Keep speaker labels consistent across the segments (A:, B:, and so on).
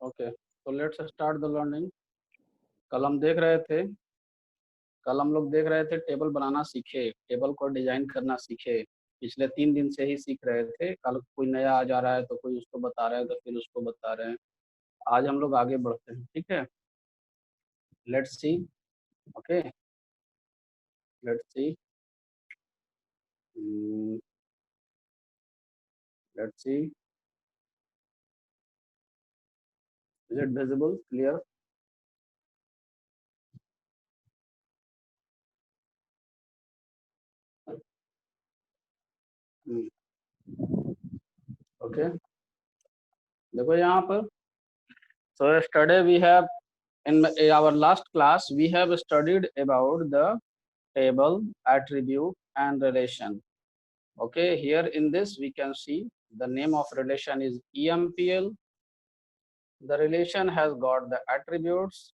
A: Okay, तो let's start the learning. कल हम देख रहे थे कल हम लोग देख रहे थे टेबल बनाना सीखे, टेबल को डिजाइन करना सीखे। पिछले 3 दिन से ही सीख रहे थे। कल कोई नया आ जा रहा है तो कोई उसको बता रहा है तो फिर उसको बता रहे हैं। आज हम लोग आगे बढ़ते हैं, ठीक है। Let's C. Okay, let's see. Let's see, is it visible, clear? Okay, देखो यहाँ पर। So yesterday we have, in our last class, we have studied about the table, attribute and relation. Okay, here in this we can see the name of relation is EMPL. The relation has got the attributes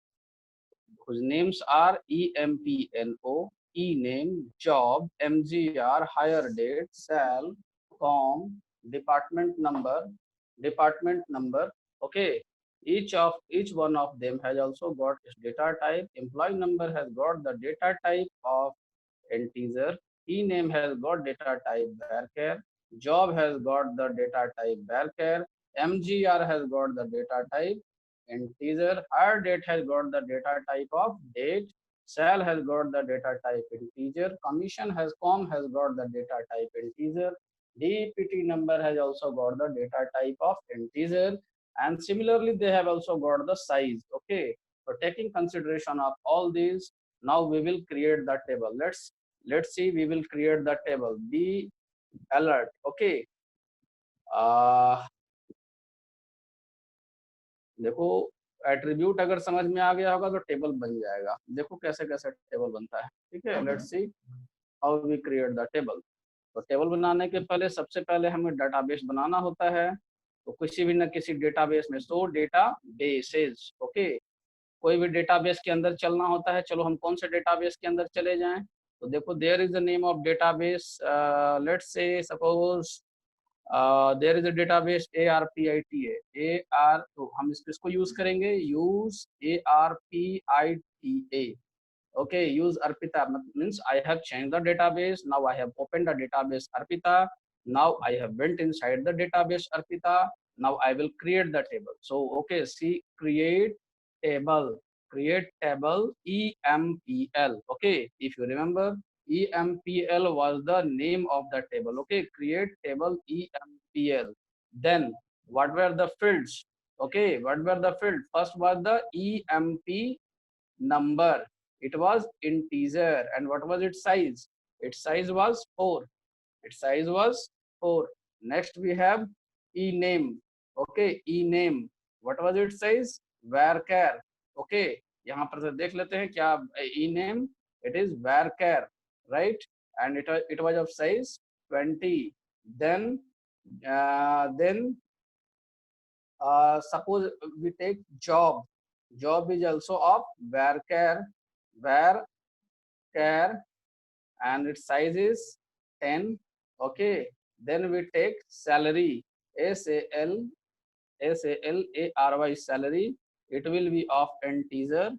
A: whose names are EMPNO, E-name, job, MGR, hire date, sal, com, department number. Okay, each one of them has also got its data type. Employee number has got the data type of integer. E-name has got data type varchar. Job has got the data type varchar. MGR has got the data type integer. Hire date has got the data type of date. Sal has got the data type integer. Com has got the data type integer. DPT number has also got the data type of integer. And similarly, they have also got the size. Okay. So taking consideration of all these, now we will create the table. Let's see, we will create the table. Be alert. Okay. देखो, attribute अगर समझ में आ गया होगा तो table बन जाएगा। देखो कैसे कैसे टेबल बनता है, ठीक है। Let's see how we create the table. तो टेबल बनाने के पहले सबसे पहले हमें डेटाबेस बनाना होता है। तो किसी भी न किसी डेटाबेस में, सो डेटा बेसेस। ओके, कोई भी डेटाबेस के अंदर चलना होता है। चलो हम कौन से डेटाबेस के अंदर चले जाएं। तो देखो, there is the name of database. Let's say suppose there is a database ARPITA। तो हम इसको यूज करेंगे, use ARPITA। okay, use Arpita means I have changed the database. Now I have opened the database Arpita. Now I have went inside the database Arpita. Now I will create the table. So okay, see, create table EMPL. Okay, if you remember, EMPL was the name of the table. Okay, create table EMPL. Then what were the fields? Okay, what were the fields? First was the EMP number. It was integer. And what was its size? Its size was 4. Its size was 4. Next we have E-name. Okay, E-name. What was its size? Varchar. Okay, यहाँ पर से देख लेते हैं क्या E-name. It is varchar, right? And it was of size 20. Then suppose we take job. Job is also of varchar, and its size is 10. Okay, then we take salary, SALARY, salary. It will be of integer.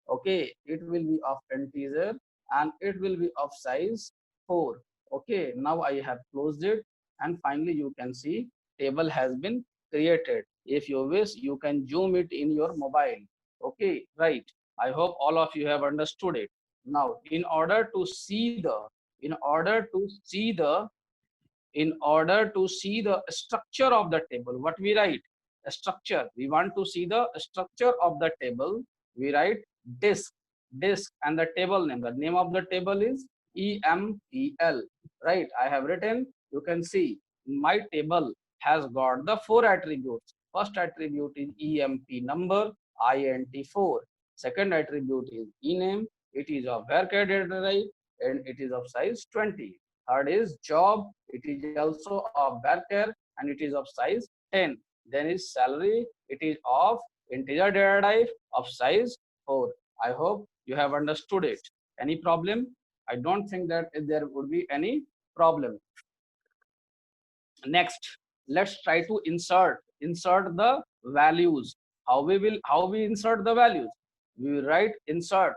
A: Okay, it will be of integer and it will be of size 4. Okay, now I have closed it, and finally you can see table has been created. If you wish, you can zoom it in your mobile. Okay, right. I hope all of you have understood it. Now, in order to see the structure of the table, what we write? A structure. We want to see the structure of the table. We write disk, and the table name. The name of the table is EMPL. Right? I have written. You can see my table has got the 4 attributes. First attribute is EMP number, INT4. Second attribute is ename. It is of varchar data type and it is of size 20. Third is job. It is also of varchar and it is of size 10. Then is salary. It is of integer data type of size 4. I hope you have understood it. Any problem? I don't think that there would be any problem. Next, let's try to insert the values. how we insert the values? We will write insert.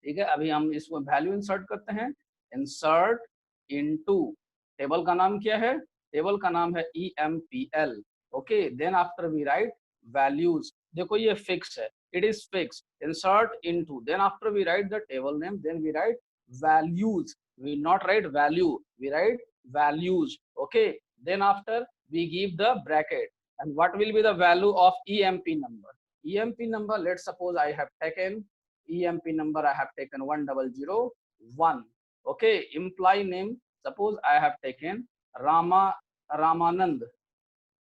A: ठीक है, अभी हम इसको value insert करते हैं, insert into, table का नाम क्या है? टेबल का नाम है EMPL. Okay, then after we write values. देखो ये फिक्स है, it is fix. Insert into, then after we write the table name, then we write values. We not write value, we write values. Okay, then after we give the bracket. And what will be the value of EMP number? EMP number, let's suppose I have taken EMP number, I have taken 1001. Okay, employee name, suppose I have taken Ramanand.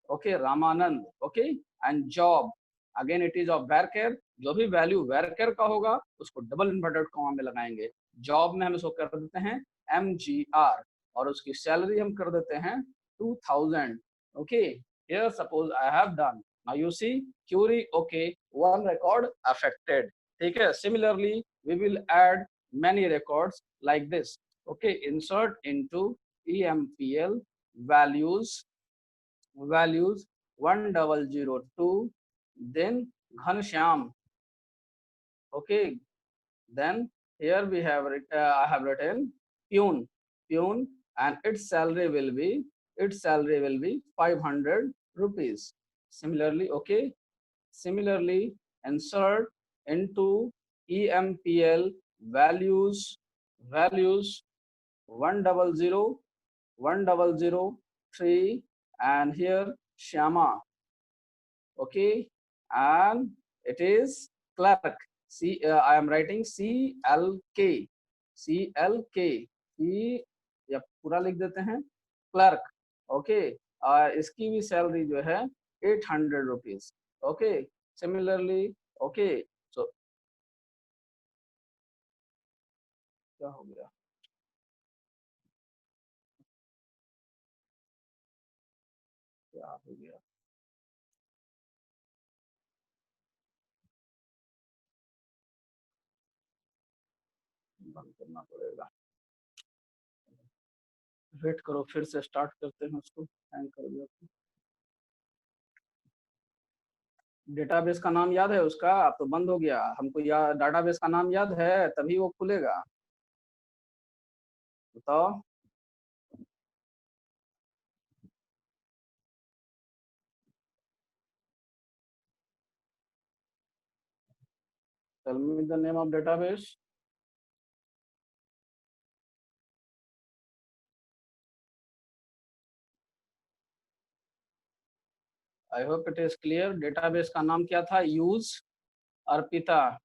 A: Okay, Ramanand. Okay, and job, again it is of varchar. जो भी value varchar का होगा उसको double inverted comma में लगाएंगे. Job में हम इसको कर देते हैं MGR, और उसकी सैलरी हम कर देते हैं 2000. Okay, here suppose I have done. Now you see query. Okay, one record affected. ठीक है, similarly we will add many records like this. Okay, insert into EMPL values 1002, then Ghanshyam. Okay, then here we have I have written Pune, and its salary will be 500 rupees. Similarly, okay, similarly insert into EMPL values 100,103, and here Shyama. Okay, and it is clerk. I am writing CLK. या पूरा लिख देते हैं clerk. Okay, इसकी भी salary जो है 800 rupees. Okay, similarly. Okay, सो क्या हो गया? क्या हो गया? बंद करना पड़ेगा. वेट करो, फिर से स्टार्ट करते हैं उसको. हैंग कर दिया. डेटाबेस का नाम याद है उसका? अब तो बंद हो गया. हमको याद, डाटाबेस का नाम याद है तभी वो खुलेगा. बताओ. Tell me the name of database. I hope it is clear. Database का नाम क्या था? Use Arpita.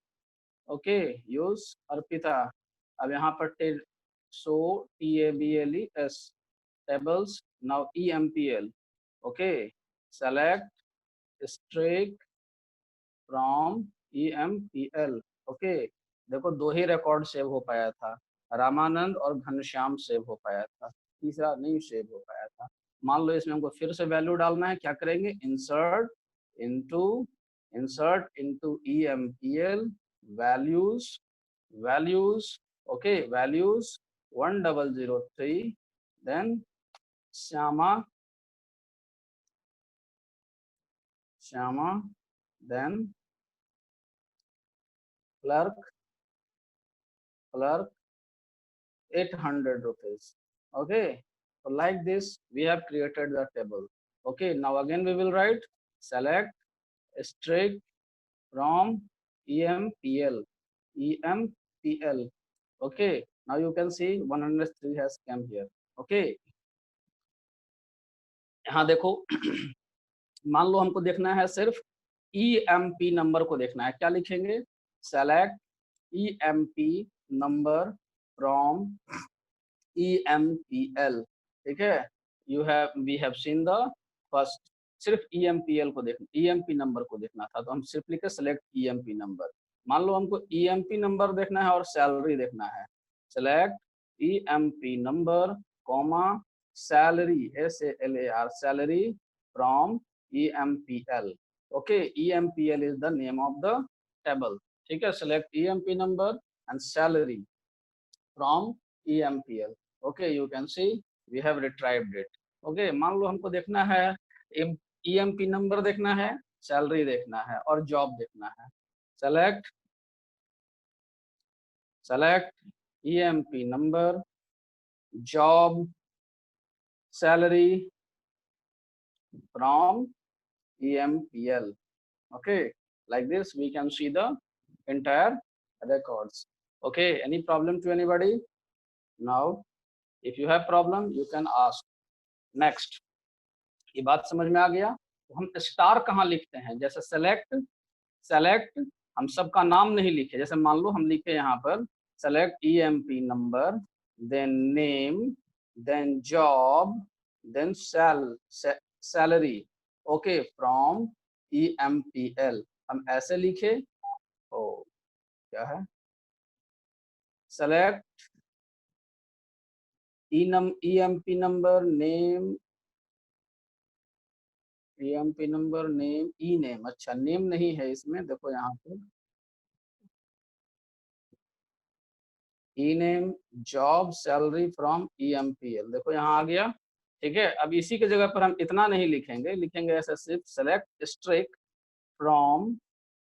A: Okay, use Arpita. अब यहाँ पर सो TABLES tables. Now EMPL. Okay, select streak from EMPL. Okay, देखो दो ही रिकॉर्ड सेव हो पाया था, रामानंद और घनश्याम सेव हो पाया था, तीसरा नहीं सेव हो पाया था. मान लो इसमें हमको फिर से वैल्यू डालना है. क्या करेंगे? Insert into EMPL values. Okay, values 1003, then Shyama, then clerk 800 rupees. Okay, so like this we have created the table. Okay, now again we will write select streak from EMPL. Okay, now you can see 103 has come here. Okay, यहाँ देखो. मान लो हमको देखना है सिर्फ EMP number को देखना है. क्या लिखेंगे? Select EMP number from EMPL. ठीक है, we have seen the first. सिर्फ EMPL को देखना, EMP नंबर को देखना था, तो हम सिर्फ लिखे सेलेक्ट EMP नंबर. मान लो हमको EMP नंबर देखना है और सैलरी देखना है. Select EMP number comma salary SALAR salary from EMPL. Okay, EMPL is the name of the table. ठीक है, select EMP number and salary from EMPL. Okay, you can see we have retrieved it. Okay, मान लो हमको देखना है EMP number देखना है, salary देखना है और जॉब देखना है। Select EMP number, job, salary from EMPL. Okay, like this we can see the entire records. Okay, any problem to anybody? Now, if you have problem, you can ask. Next, ये बात समझ में आ गया? तो हम star कहाँ लिखते हैं? जैसे सेलेक्ट हम सबका नाम नहीं लिखे, जैसे मान लो हम लिखे यहाँ पर select EMP number, then name, then job, then salary, okay, from EMPL। हम ऐसे लिखे, ओ क्या है, select EMP number, name, EMP number, name, E name. अच्छा, नेम नहीं है इसमें, देखो यहाँ पे E name, job, salary from EMPL, देखो यहाँ आ गया। ठीक है, अब इसी के जगह पर हम इतना नहीं लिखेंगे, लिखेंगे ऐसा सिर्फ सेलेक्ट स्ट्रिक फ्रॉम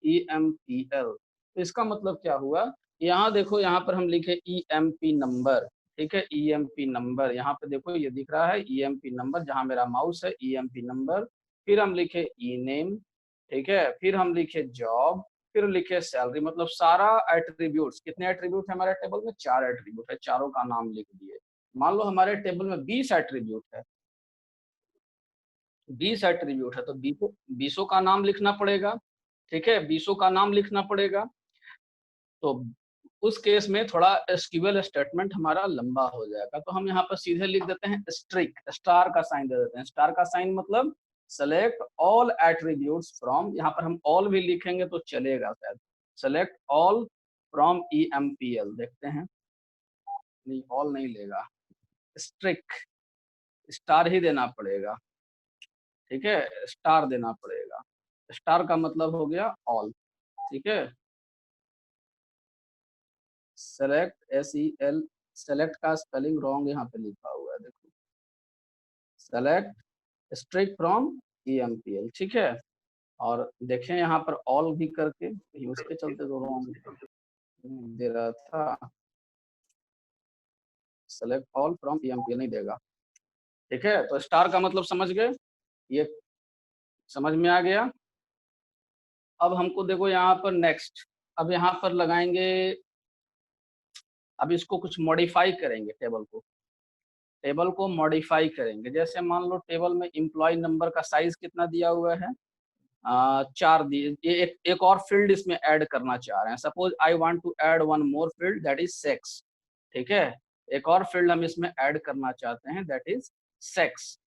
A: EMPL। तो इसका मतलब क्या हुआ, यहाँ देखो यहाँ पर हम लिखे EMP नंबर। ठीक है, EMP नंबर, यहाँ पे देखो ये दिख रहा है EMP नंबर, जहाँ मेरा माउस है EMP नंबर, फिर हम लिखे ई नेम। ठीक है, फिर हम लिखे जॉब, फिर लिखे सैलरी। मतलब सारा एट्रीब्यूट्स, कितने एट्रीब्यूट है हमारे टेबल में? 4 एट्रीब्यूट है, चारों का नाम लिख दिए। मान लो हमारे टेबल में 20 एट्रीब्यूट है, 20 एट्रीब्यूट है, तो 20 का नाम लिखना पड़ेगा। ठीक है, 20 का नाम लिखना पड़ेगा। तो उस केस में थोड़ा एसक्यूएल स्टेटमेंट हमारा लंबा हो जाएगा, तो हम यहाँ पर सीधे लिख देते हैं स्ट्रिक, स्टार का साइन दे देते हैं। स्टार का साइन मतलब सेलेक्ट ऑल एट्रीब्यूट्स फ्रॉम, यहाँ पर हम ऑल भी लिखेंगे तो चलेगा शायद, सेलेक्ट ऑल फ्रॉम EMPL। देखते हैं, नहीं ऑल नहीं लेगा, स्ट्रिक, स्टार ही देना पड़ेगा। ठीक है, स्टार देना पड़ेगा, स्टार का मतलब हो गया ऑल। ठीक है, सेलेक्ट SEL, सेलेक्ट का स्पेलिंग रॉन्ग यहाँ पे लिखा हुआ है, देखो, सेलेक्ट स्ट्रिक फ्रॉम EMPL। ठीक है, और देखें यहाँ पर ऑल भी करके, उसके चलते तो रॉन्ग दे रहा था, सेलेक्ट ऑल फ्रॉम EMPL नहीं देगा। ठीक है, तो स्टार का मतलब समझ गए, ये समझ में आ गया। अब हमको देखो यहाँ पर नेक्स्ट, अब यहाँ पर लगाएंगे, अब इसको कुछ मॉडिफाई करेंगे, टेबल को मॉडिफाई करेंगे। जैसे मान लो टेबल में एम्प्लॉय नंबर का साइज कितना दिया हुआ है, 4 दिए, ये एक और फील्ड इसमें ऐड करना चाह रहे हैं। Suppose I want to add one more field, that is sex. ठीक है, एक और फील्ड हम इसमें ऐड करना चाहते हैं, दैट इज सेक्स।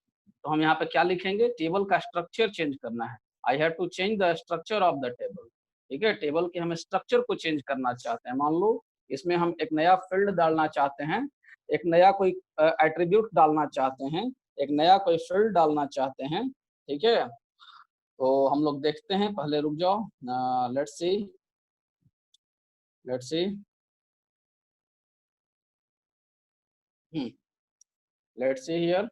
A: तो हम यहाँ पे क्या लिखेंगे, टेबल का स्ट्रक्चर चेंज करना है। I have to change the structure of the table. ठीक है, टेबल के हम स्ट्रक्चर को चेंज करना चाहते हैं। मान लो इसमें हम एक नया फील्ड डालना चाहते हैं, एक नया कोई एट्रीब्यूट डालना चाहते हैं, एक नया कोई फील्ड डालना चाहते हैं। ठीक है, तो हम लोग देखते हैं, पहले रुक जाओ, let's see, let's see, let's see here,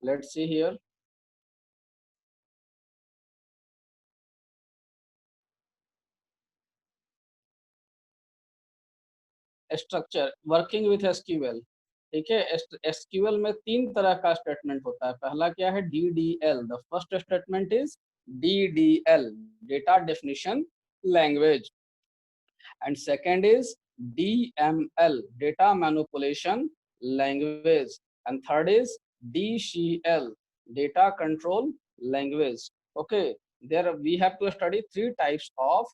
A: let's see here, structure working with SQL. ठीक है, एसक्यूएल में 3 तरह का स्टेटमेंट होता है। पहला क्या है, DDL, the first statement is DDL, data definition language, and second is DML, data manipulation language, and third is DCL, data control language. Okay, there we have to study three types of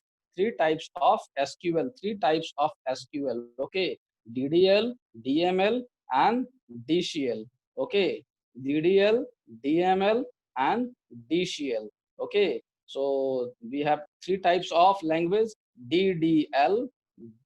A: SQL, three types of SQL. Okay, DDL, DML, and DCL. Okay, DDL, DML, and DCL. Okay, so we have 3 types of language, DDL,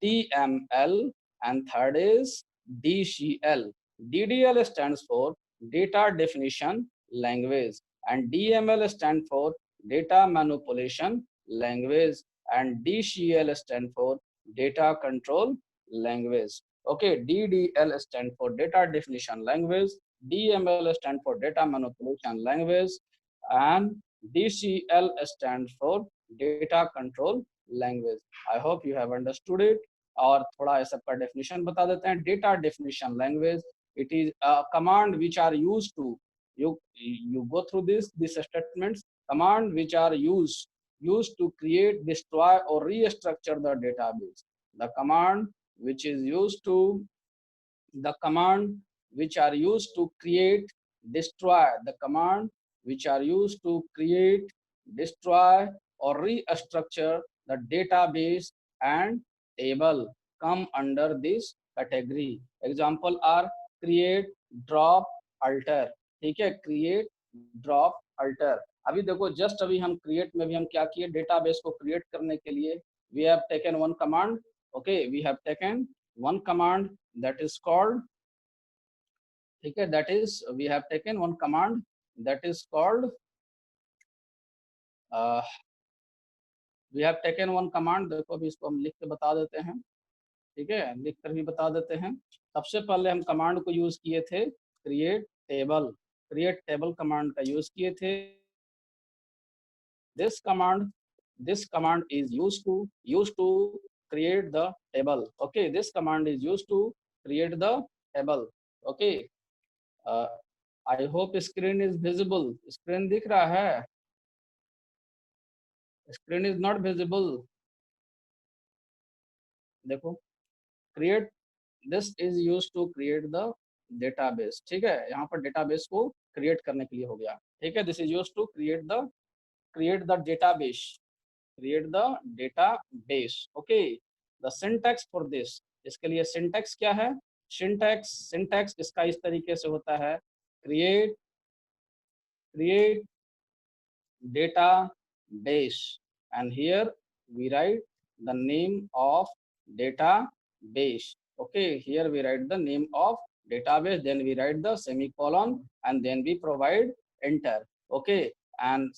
A: DML, and third is DCL. DDL stands for data definition language, and DML stands for data manipulation language, and DCL stands for data control language. Okay, DDL stands for data definition language, DML stand for data manipulation language, and DCL stands for data control language. I hope you have understood it. और थोड़ा इस सबका definition बता देते हैं. Data definition language, it is a command which are used to, you go through these statements. Command which are used to create, destroy or restructure the database. The command which is used to, the command which are used to create, destroy, the command which are used to create, destroy or restructure the database and table come under this category. Example are create, drop, alter. ठीक है, create, drop, alter. अभी देखो just अभी हम create में भी हम क्या किए, डेटाबेस को create करने के लिए we have taken one command. Okay, we have taken one command that is called, ठीक है, that is we have taken one command that is called we have taken one command. देखो अभी इसको हम लिख के बता देते हैं, ठीक है, लिख कर भी बता देते हैं. सबसे पहले हम कमांड को यूज किए थे क्रिएट टेबल कमांड का यूज किए थे. this command is used to create the table. Okay, this command is used to create the table. Okay, I hope screen is visible. Screen दिख रहा है? Screen is not visible. देखो, create, this is used to create the database. ठीक है, यहाँ पर database को create करने के लिए हो गया. ठीक है, this is used to create the database. Okay, the syntax for this, इसके लिए syntax क्या है? syntax इसका इस तरीके से होता है, create database, and here we write the name of database. Okay, here we write the name of database, then we write the semicolon, and then we provide enter. Okay, and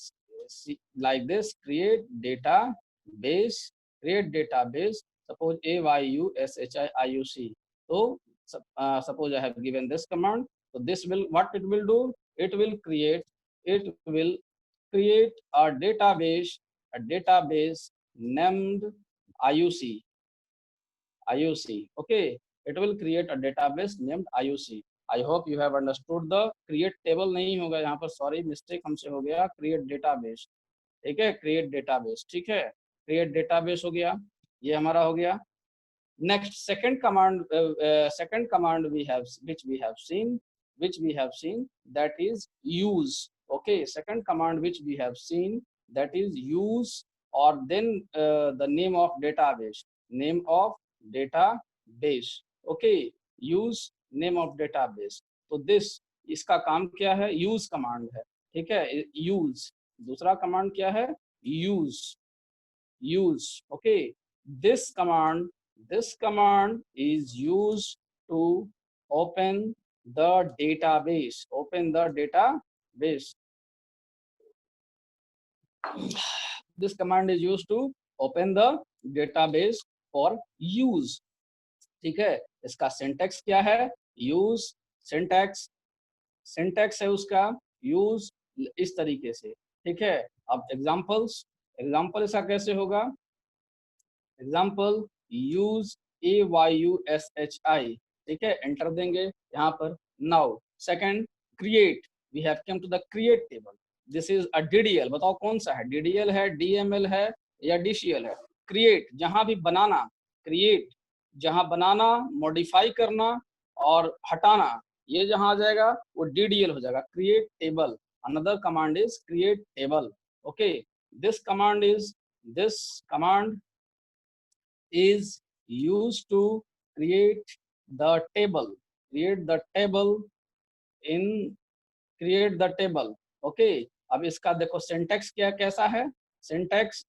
A: like this, create database, suppose AYUSHIIUC. So suppose I have given this command, so this will, what it will do, it will create a database named IUC. Okay, it will create a database named IUC. I hope you have understood the create table. नहीं होगा यहाँ पर, sorry mistake हमसे हो गया, create database. ठीक है, create database. ठीक है, create database हो गया, ये हमारा हो गया. Next, second command we have, which we have seen, that is use. Okay, second command which we have seen, that is use, or then the name of database. Okay, use name of database. तो this, इसका काम क्या है? use command है. ठीक है, use. दूसरा command क्या है? use. Okay, this command is used to open the database. This command is used to open the database for use. ठीक है, इसका syntax क्या है? use. syntax है उसका use इस तरीके से. ठीक है, अब एग्जांपल इसका कैसे होगा? Example use AYUSHI. ठीक है, एंटर देंगे यहाँ पर. Now second, create, we have come to the create table. This is a DDL. बताओ कौन सा है? DDL है, DML है या DCL है? क्रिएट, जहां भी बनाना, क्रिएट जहां बनाना, मॉडिफाई करना और हटाना, ये जहां आ जाएगा वो DDL हो जाएगा, create table. Another command is create table. Okay, this command is used to create the table in create the table. Okay, अब इसका देखो सिंटैक्स क्या कैसा है? सिंटैक्स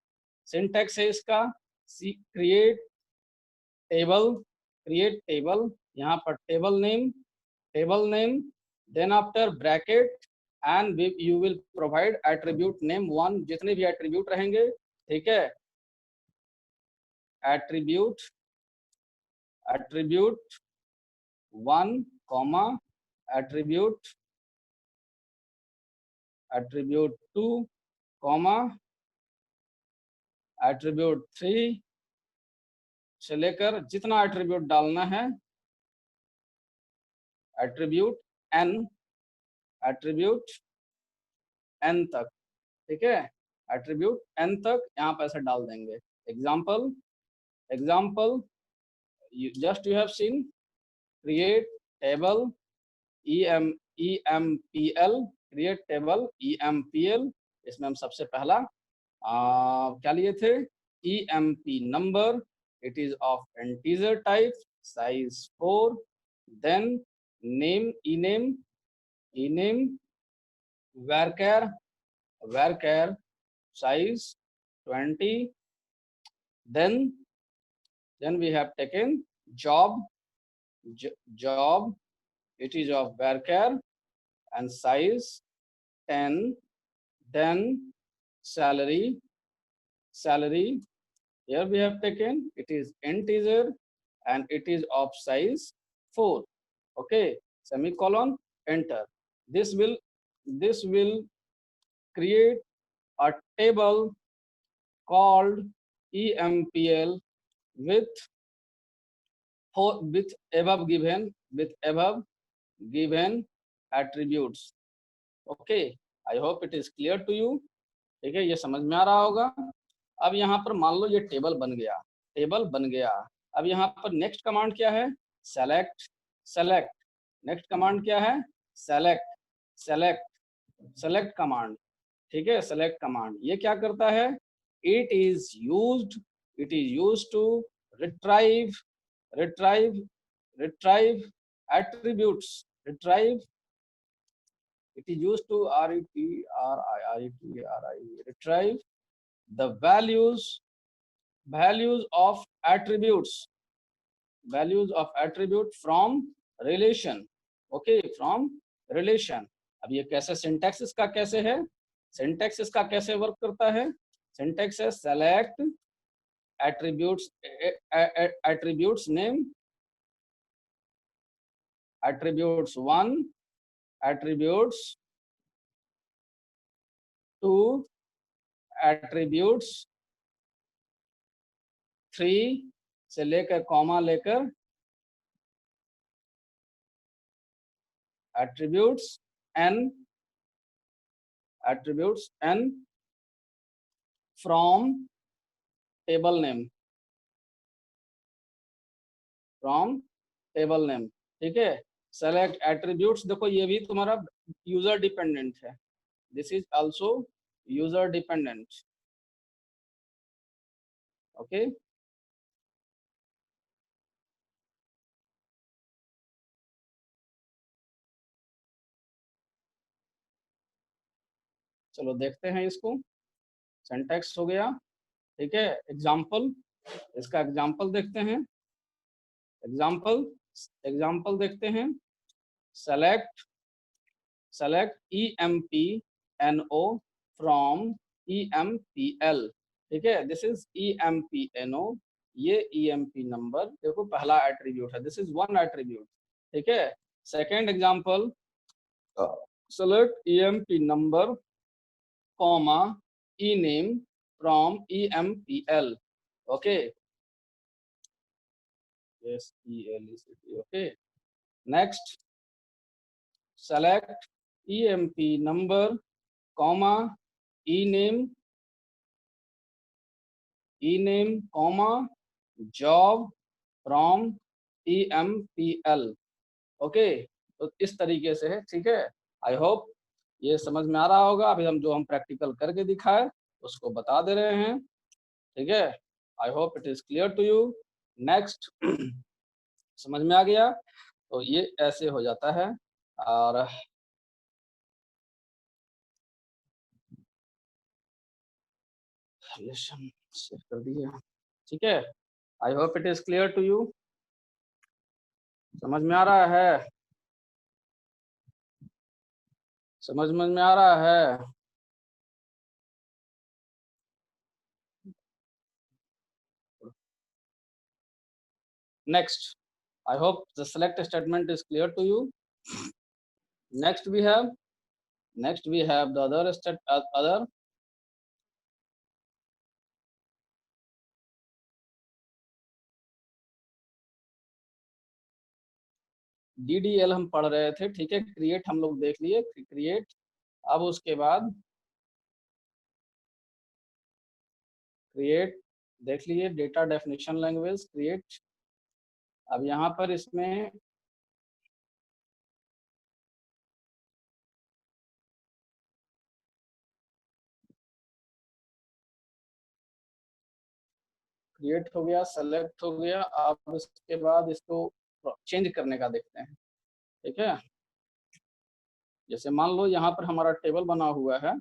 A: है इसका create table, यहाँ पर table name, then after bracket, and you will provide attribute name 1. जितने भी attribute रहेंगे, ठीक है, attribute 1, attribute attribute 2 comma attribute 3 से लेकर जितना एट्रीब्यूट डालना है एट्रीब्यूट n एट्रीब्यूट n तक, ठीक है, एट्रीब्यूट n तक यहाँ पर ऐसे डाल देंगे। Example just you have seen create table empl create table empl। इसमें हम सबसे पहला क्या लिए थे, emp number, it is of integer type, size 4, then name ename varchar size 20, then we have taken job it is of varchar and size 10, then salary here we have taken it is integer and it is of size 4, okay, semicolon, enter. This will create a table called empl with above given attributes, okay, I hope it is clear to you, ठीक है, ये समझ में आ रहा होगा। अब यहाँ पर मान लो ये टेबल बन गया, अब यहाँ पर नेक्स्ट कमांड क्या है, सेलेक्ट नेक्स्ट कमांड क्या है, सेलेक्ट कमांड, ठीक है, सेलेक्ट कमांड ये क्या करता है, it is used to retrieve attributes, it is used to retrieve the values of attributes from relation, okay, from relation। अब ये कैसे सिंटैक्स इसका कैसे है, सिंटैक्स इसका कैसे वर्क करता है, सिंटैक्स है select attributes name attributes 1 attributes 2 attributes 3 से लेकर कॉमा लेकर attributes n from table name ठीक है। सेलेक्ट एट्रीब्यूट्स, देखो ये भी तुम्हारा यूजर डिपेंडेंट है, this is also user dependent, okay. चलो देखते हैं इसको, सिंटैक्स हो गया, ठीक है। एग्जाम्पल, इसका एग्जाम्पल देखते हैं, एग्जाम्पल देखते हैं। सेलेक्ट EMPNO फ्रॉम EMPL, ठीक है, दिस इज EMPNO, ये EMP नंबर देखो पहला एट्रीब्यूट है, दिस इज वन एट्रीब्यूट, ठीक है। Second example, select EMP number comma ename from EMPL, okay, yes, ELECT, okay। Next, select EMP number comma ename comma job from EMPL, okay. तो इस तरीके से है, ठीक है। आई होप ये समझ में आ रहा होगा। अभी हम प्रैक्टिकल करके दिखाए उसको बता दे रहे हैं, ठीक है। I hope it is clear to you. Next समझ में आ गया, तो ये ऐसे हो जाता है। और सेव कर दिया, ठीक है। I hope it is clear to you, समझ में आ रहा है, समझ में आ रहा है। Next, I hope the select statement is clear to you. Next we have the other DDL हम पढ़ रहे थे, ठीक है। क्रिएट हम लोग देख लिए, क्रिएट। अब उसके बाद क्रिएट देख लिए, डेटा डेफिनेशन लैंग्वेज क्रिएट। अब यहाँ पर इसमें क्रिएट हो गया, सेलेक्ट हो गया। अब इसके बाद इसको चेंज करने का देखते हैं, ठीक है। जैसे मान लो यहाँ पर हमारा टेबल बना हुआ है,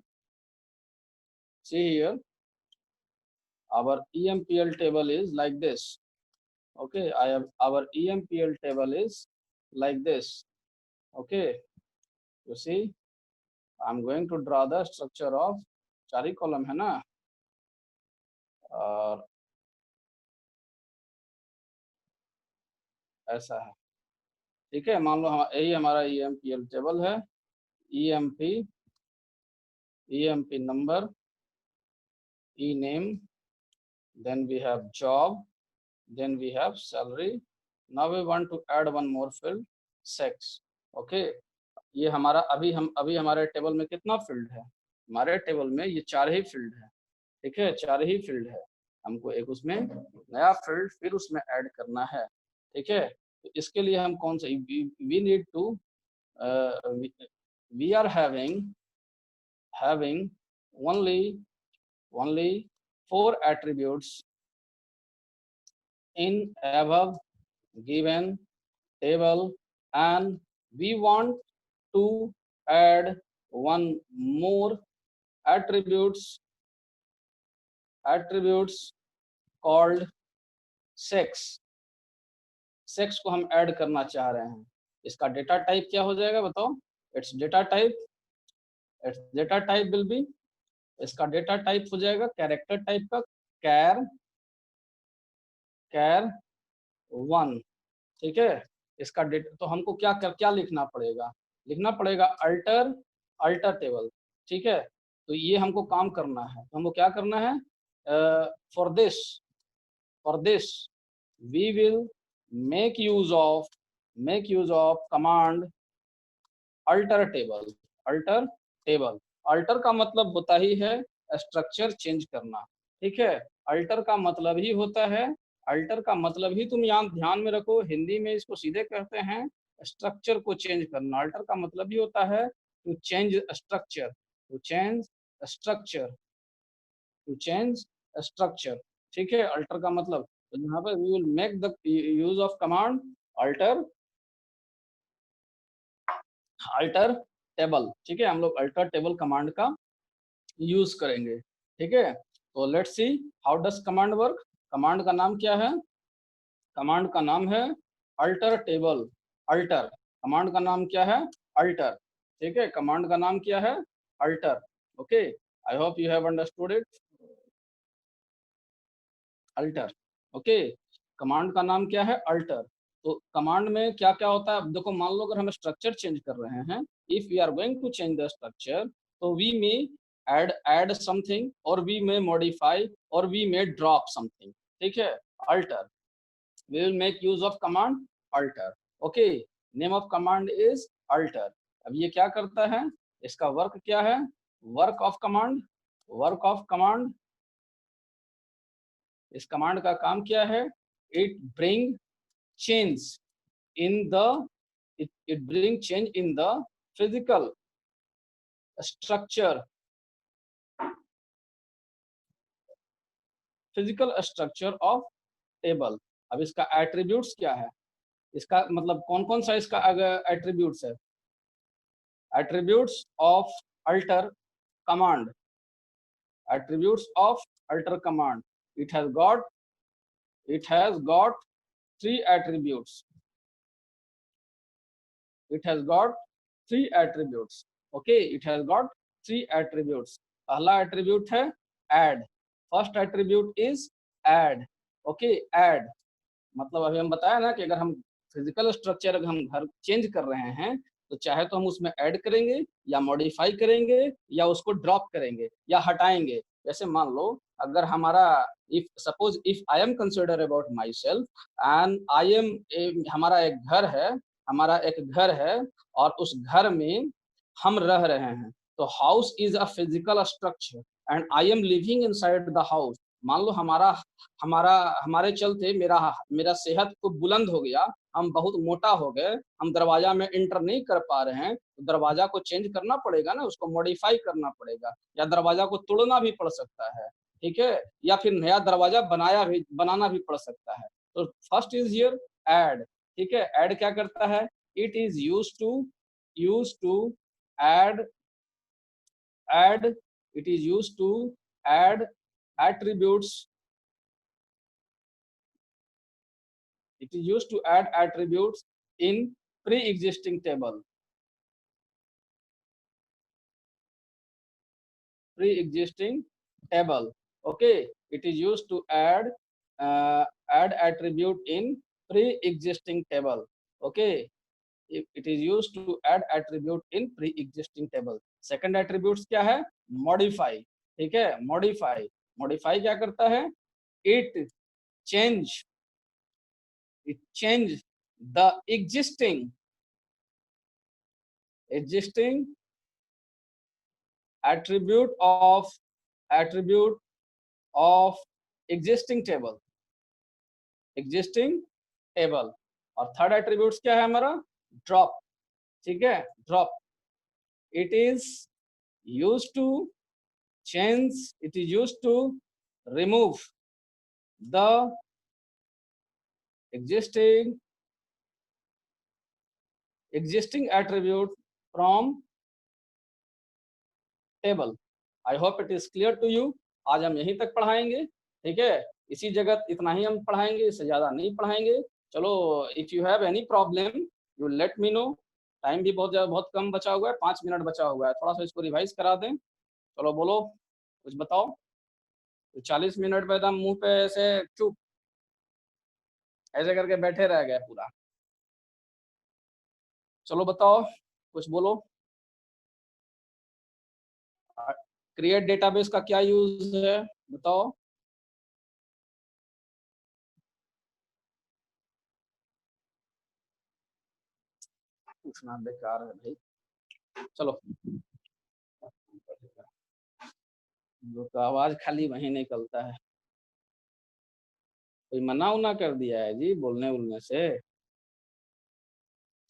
A: see here our EMPL table is like this, okay। our EMPL table is like this, okay। you see I'm going to draw the structure of 4 he column है ना, और ऐसा है, ठीक है। मान लो यही हमारा EMPL टेबल है, EMP number, E name, then we have job, then we have salary। now we want to add one more field, sex, okay। ये हमारा अभी हमारे टेबल में कितना फील्ड है, हमारे टेबल में ये 4 ही फील्ड है, ठीक है। 4 ही फील्ड है, हमको एक उसमें नया फील्ड फिर उसमें ऐड करना है, ठीक है। तो इसके लिए हम कौन सा we need to we are having only 4 attributes in above given table, and we want to add one more attributes called sex। Sex को हम ऐड करना चाह रहे हैं। इसका डेटा टाइप क्या हो जाएगा बताओ? It's data type will be, इसका डेटा टाइप हो जाएगा कैरेक्टर टाइप का कैर 1, ठीक है। इसका डेटा तो हमको क्या लिखना पड़ेगा, अल्टर टेबल, ठीक है। तो ये हमको काम करना है, तो हमको क्या करना है, for this we will make use of command alter table। Alter का मतलब होता ही है स्ट्रक्चर चेंज करना, ठीक है। अल्टर का मतलब ही होता है, अल्टर का मतलब ही तुम यहाँ ध्यान में रखो, हिंदी में इसको सीधे कहते हैं स्ट्रक्चर को चेंज करना। अल्टर का मतलब ही होता है टू चेंज स्ट्रक्चर, ठीक है। अल्टर का मतलब, तो यहाँ पर we will make the use of command alter table, ठीक है। हम लोग अल्टर टेबल कमांड का यूज करेंगे, ठीक है। तो let's see how does command work. Command का नाम क्या है, कमांड का नाम है अल्टर टेबल। कमांड का नाम क्या है, अल्टर, ठीक है। कमांड का नाम क्या है, alter, okay. I hope you have understood it. Alter, okay. Command का नाम क्या है, अल्टर। तो कमांड में क्या क्या होता है, अब देखो मान लो अगर हम स्ट्रक्चर चेंज कर रहे हैं, if we are going to change the structure, तो वी मे ऐड समथिंग, और वी मे मॉडिफाई, और वी मे ड्रॉप समथिंग, ठीक है। Alter, we will make use of command alter, okay. Name of command is alter. अब ये क्या करता है, इसका वर्क क्या है, वर्क ऑफ कमांड, इस कमांड का काम क्या है, it bring change in the it bring change in the physical structure of table। अब इसका एट्रीब्यूट्स क्या है, इसका मतलब कौन कौन सा इसका एट्रीब्यूट्स है, attributes of alter command, it has got 3 attributes, okay। it has got 3 attributes। पहला एट्रीब्यूट है add, first attribute is add, okay. Add मतलब अभी हम बताया ना कि अगर हम फिजिकल स्ट्रक्चर, अगर हम घर चेंज कर रहे हैं, तो चाहे तो हम उसमें ऐड करेंगे या मॉडिफाई करेंगे या उसको ड्रॉप करेंगे या हटाएंगे। जैसे मान लो अगर हमारा if suppose if I am consider about my self and I am, हमारा एक घर है और उस घर में हम रह रहे हैं। तो house is a physical structure and I am living inside the house. मान लो हमारा हमारा हमारे चलते मेरा मेरा सेहत को बुलंद हो गया, हम बहुत मोटा हो गए, हम दरवाजा में इंटर नहीं कर पा रहे हैं, तो दरवाजा को चेंज करना पड़ेगा ना, उसको मॉडिफाई करना पड़ेगा या दरवाजा को तोड़ना भी पड़ सकता है, ठीक है, या फिर नया दरवाजा बनाना भी पड़ सकता है। तो फर्स्ट इज हियर ऐड, ठीक है। ऐड क्या करता है? It is use to add add it is used to add attributes it is used to add attributes in pre-existing table okay, it is used to add attribute in pre-existing table, okay, it is used to add attribute in pre-existing table। Second attributes क्या है? modify, ठीक है। modify क्या करता है? it change it change the existing attribute of attribute of existing table। और third attributes क्या है हमारा? ड्रॉप, ठीक है, drop. It is use to it is use to remove the existing attribute from table. I hope it is clear to you. आज हम यहीं तक पढ़ाएंगे, ठीक है, इसी जगह इतना ही हम पढ़ाएंगे, इससे ज्यादा नहीं पढ़ाएंगे। चलो, if you have any problem you let me know. Time भी बहुत कम बचा हुआ है, 5 मिनट बचा हुआ है, थोड़ा सा इसको रिवाइज करा दें। चलो बोलो, कुछ बताओ। तो 40 मिनट में एकदम मुंह पे ऐसे चुप ऐसे करके बैठे रह गए पूरा। चलो बताओ, कुछ बोलो। क्रिएट डेटाबेस का क्या यूज है, बताओ। पूछना बेकार है भाई। चलो, जो तो आवाज खाली वहीं निकलता है। कोई मना उना कर दिया है जी बोलने उलने से?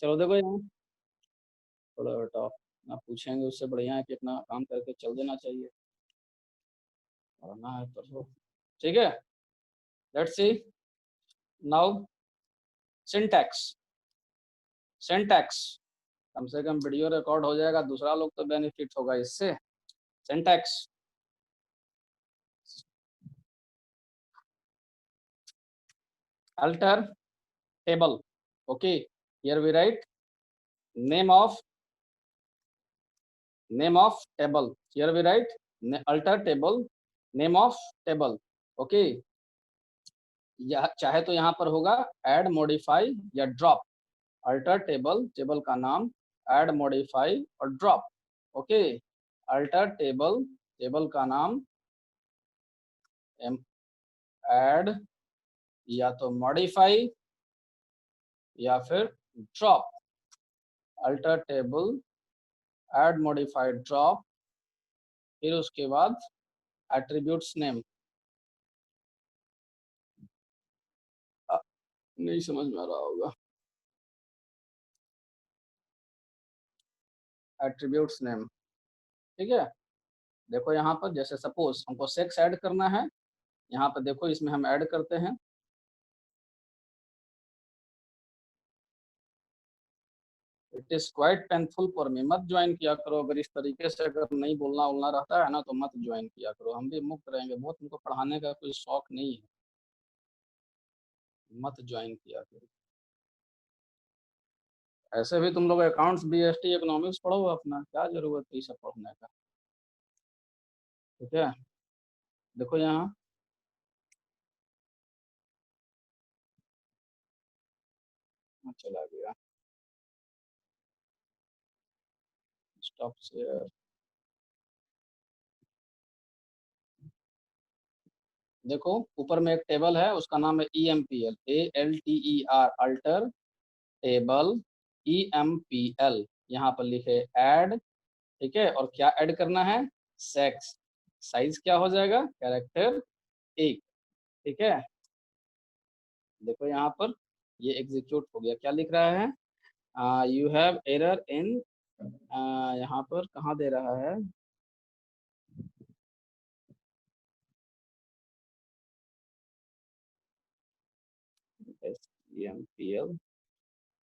A: चलो देखो यहाँ, थोड़ा हटाओ। आप पूछेंगे उससे बढ़िया है कि अपना काम करके चल देना चाहिए, वरना है तो ठीक है। Let's see now syntax. Syntax कम से कम वीडियो रिकॉर्ड हो जाएगा, दूसरा लोग तो बेनिफिट होगा इससे। Syntax, alter table, okay, here we write name of table, here we write alter table name of table, okay। या चाहे तो यहाँ पर होगा ऐड मॉडिफाई या ड्रॉप। अल्टर टेबल, टेबल का नाम, ऐड मॉडिफाई और drop, okay. Alter table, table का नाम, ऐड या तो मॉडिफाई या फिर drop. Alter table, add modify drop, फिर उसके बाद एट्रीब्यूट्स नेम। नहीं समझ में आ रहा होगा। एट्रीब्यूट्स नेम, ठीक है। देखो यहाँ पर जैसे सपोज हमको सेक्स ऐड करना है, यहाँ पर देखो इसमें हम ऐड करते हैं। It is quite painful for me, मत ज्वाइन किया करो अगर इस तरीके से अगर नहीं बोलना उलना रहता है ना, तो मत ज्वाइन किया करो, हम भी मुक्त रहेंगे, बहुत हमको पढ़ाने का कोई शौक नहीं है, मत ज्वाइन किया करो। ऐसे भी तुम लोग अकाउंट्स, बीएसटी, इकोनॉमिक्स पढ़ो, अपना क्या जरूरत है ये सब पढ़ने का, ठीक है। देखो यहाँ चला गया। ऑफ शेयर, देखो ऊपर में एक टेबल है, उसका नाम है EMPL, ALTER, alter table EMPL। यहाँ पर लिखे ऐड, ठीक है, और क्या ऐड करना है, सेक्स, साइज क्या हो जाएगा, कैरेक्टर 1, ठीक है। देखो यहाँ पर ये एग्जीक्यूट हो गया, क्या लिख रहा है, यू हैव एरर इन, यहाँ पर कहाँ दे रहा है, EMPL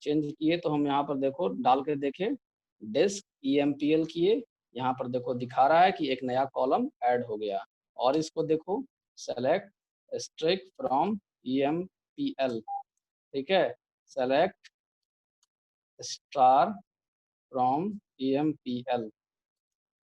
A: चेंज किए तो हम यहाँ पर देखो डाल के देखे, डिस्क EMPL किए, यहाँ पर देखो दिखा रहा है कि एक नया कॉलम ऐड हो गया। और इसको देखो, सेलेक्ट स्ट्रिक फ्रॉम EMPL, ठीक है, select star from EMPL।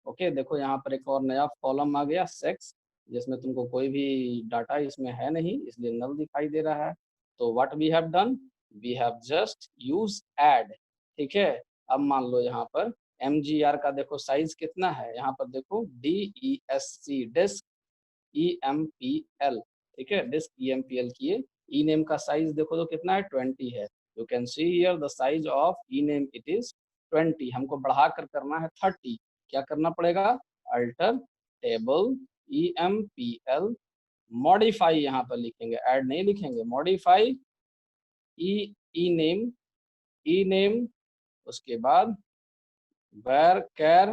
A: Okay, देखो यहाँ पर एक और नया कॉलम आ गया, सेक्स, जिसमें तुमको कोई भी डाटा इसमें है नहीं, इसलिए नल दिखाई दे रहा है। तो what we have done, we have just use add, ठीक है। अब मान लो यहाँ पर MGR का देखो साइज कितना है, यहाँ पर देखो DESC, डिस्क EMPL, ठीक है, डिस्क EMPL किए, ई नेम का साइज देखो तो कितना है, 20 है। You can see here the size of E name, it is 20, हमको बढ़ा कर करना है 30, क्या करना पड़ेगा, अल्टर टेबल EMPL मॉडिफाई, यहाँ पर लिखेंगे, ऐड नहीं लिखेंगे, मॉडिफाई ई ई नेम, ई नेम, उसके बाद वेर कैर,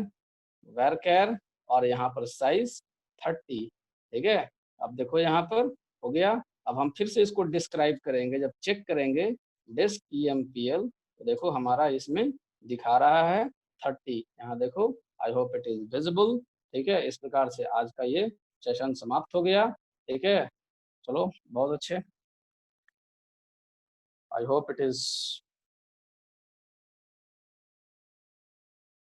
A: वेर कैर, और यहाँ पर साइज 30, ठीक है। अब देखो यहाँ पर हो गया। अब हम फिर से इसको डिस्क्राइब करेंगे, जब चेक करेंगे डिस्क EMPL, तो देखो हमारा इसमें दिखा रहा है 30, यहाँ देखो, आई होप इट इज विजिबल, ठीक है। इस प्रकार से आज का ये सेशन समाप्त हो गया, ठीक है। चलो बहुत अच्छे, आई होप इट इज